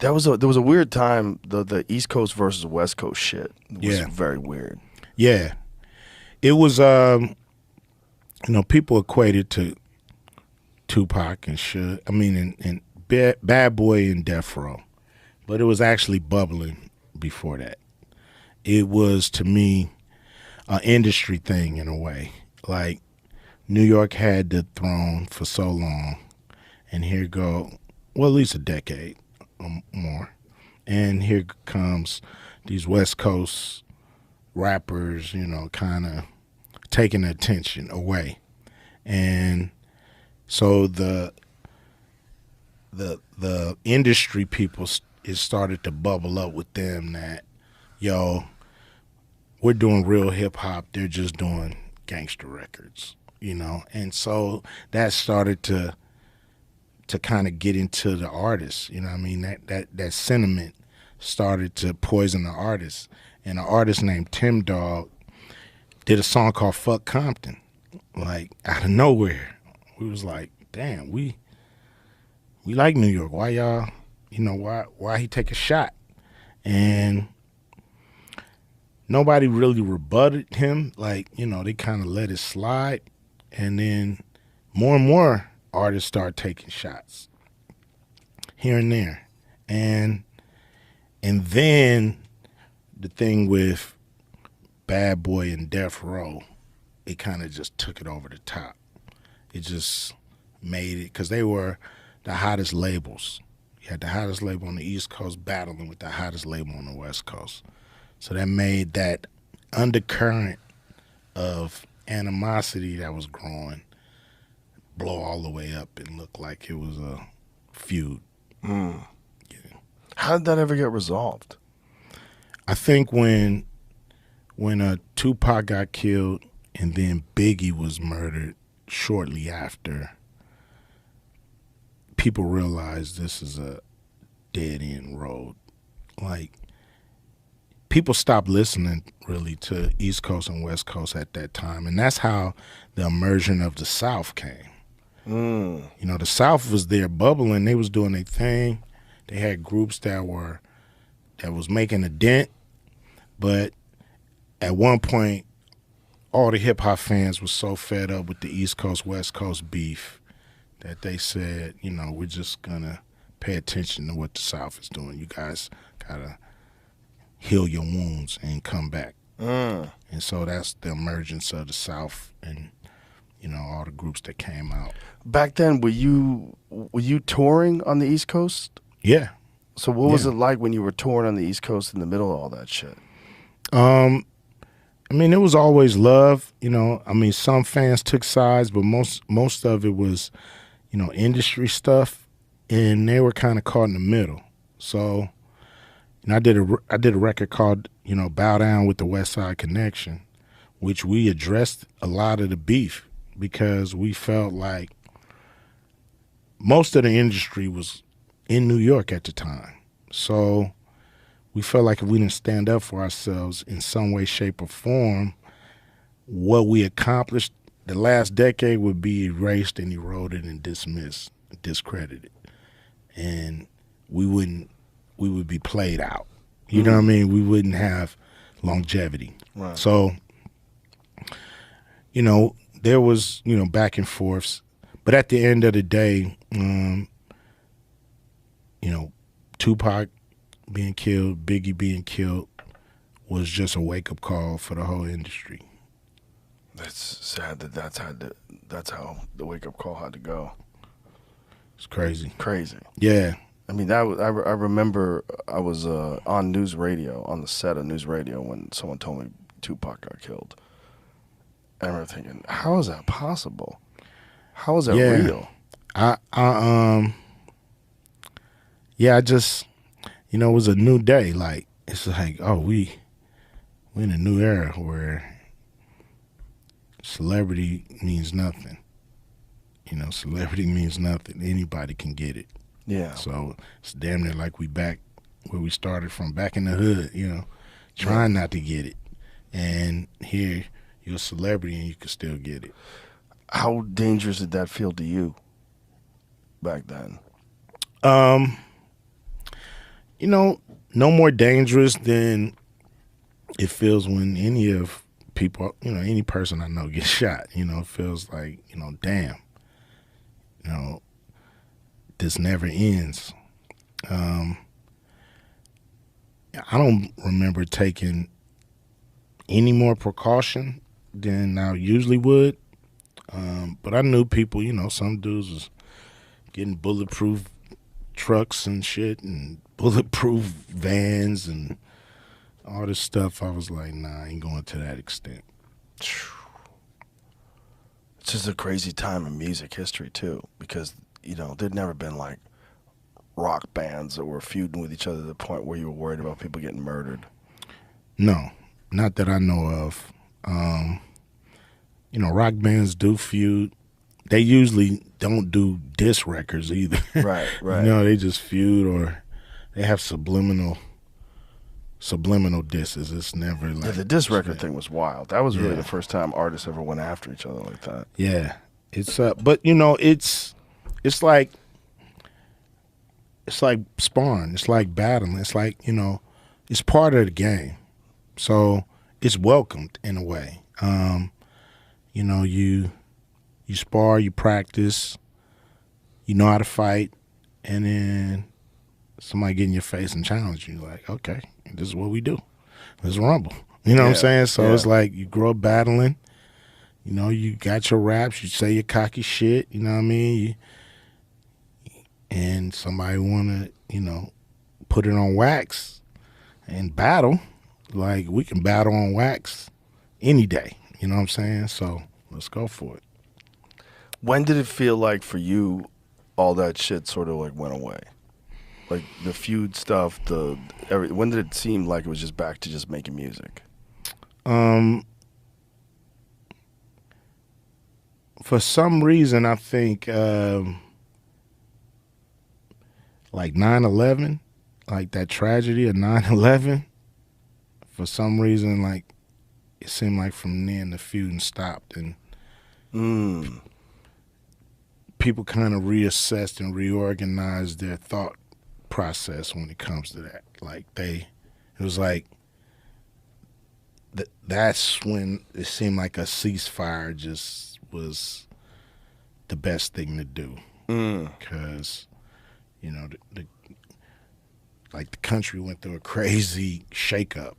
There was a weird time, the East Coast versus West Coast shit was Yeah. very weird. Yeah. It was, people equated to Tupac and Suge. I mean, and Bad Boy and Death Row. But it was actually bubbling before that. It was, to me, an industry thing in a way. Like, New York had the throne for so long, and here go, well, at least a decade or more. And here comes these West Coast rappers, kind of taking attention away. And so the industry people, it started to bubble up with them that, yo, we're doing real hip hop. They're just doing gangster records, And so that started to kind of get into the artists, what I mean? That sentiment started to poison the artists. And an artist named Tim Dog did a song called Fuck Compton, like out of nowhere. We was like, damn, we like New York. Why y'all, why he take a shot? And nobody really rebutted him. Like, they kind of let it slide. And then more and more artists start taking shots here and there. And then the thing with Bad Boy and Death Row, it kind of just took it over the top. It just made it, because they were the hottest labels. You had the hottest label on the East Coast battling with the hottest label on the West Coast. So that made that undercurrent of animosity that was growing blow all the way up and look like it was a feud. Yeah. How did that ever get resolved? I think when Tupac got killed and then Biggie was murdered shortly after, people realized this is a dead-end road. Like, people stopped listening really to East Coast and West Coast at that time, and that's how the immersion of the South came. The South was there bubbling. They was doing their thing. They had groups that was making a dent, but at one point, all the hip hop fans were so fed up with the East Coast West Coast beef that they said, we're just gonna pay attention to what the South is doing. You guys gotta heal your wounds and come back. And so that's the emergence of the South and all the groups that came out. Back then, were you touring on the East Coast? Yeah. So what was it like when you were touring on the East Coast in the middle of all that shit? It was always love. Some fans took sides, but most of it was, industry stuff, and they were kind of caught in the middle. So, I did a record called, Bow Down with the West Side Connection, which we addressed a lot of the beef because we felt like most of the industry was in New York at the time. So we felt like if we didn't stand up for ourselves in some way, shape, or form, what we accomplished the last decade would be erased and eroded and dismissed, discredited. And we would be played out. You know what I mean? We wouldn't have longevity. Right. So, there was, back and forths. But at the end of the day, Tupac being killed, Biggie being killed was just a wake-up call for the whole industry. That's sad that's how the wake-up call had to go. It's crazy. Crazy. Yeah. I mean, I remember I was on news radio, on the set of news radio, when someone told me Tupac got killed. And I remember thinking, how is that possible? How is that real? I just, it was a new day. Like, it's like, oh, we're in a new era where celebrity means nothing. Celebrity means nothing. Anybody can get it. Yeah. So it's damn near like we back where we started from, back in the hood, trying not to get it. And here, you're a celebrity and you can still get it. How dangerous did that feel to you back then? You know, no more dangerous than it feels when any of people, any person I know gets shot. It feels like, damn, you know, this never ends. Um, I don't remember taking any more precaution than I usually would. But I knew people, some dudes was getting bulletproof trucks and shit and bulletproof vans and all this stuff. I was like, nah, I ain't going to that extent. It's just a crazy time in music history too, because there'd never been like rock bands that were feuding with each other to the point where you were worried about people getting murdered. No, not that I know of. Rock bands do feud. They usually don't do diss records either. Right. They just feud, or they have subliminal disses. It's never like the diss record thing was wild. That was really the first time artists ever went after each other like that. Yeah, it's but it's like sparring. It's like battling. It's like it's part of the game. So it's welcomed in a way. You spar, you practice, you know how to fight, and then somebody get in your face and challenge you. Like, okay, this is what we do. Let's rumble. You know what I'm saying? So it's like you grow up battling. You got your raps. You say your cocky shit. You know what I mean? And somebody want to, put it on wax and battle. Like, we can battle on wax any day. You know what I'm saying? So let's go for it. When did it feel like for you all that shit sort of like went away? Like the feud stuff, when did it seem like it was just back to just making music? For some reason, I think like 9/11, like that tragedy of 9/11, for some reason, like it seemed like from then the feuding stopped and people kind of reassessed and reorganized their thought process when it comes to that. Like it was like that's when it seemed like a ceasefire just was the best thing to do, because the country went through a crazy shakeup,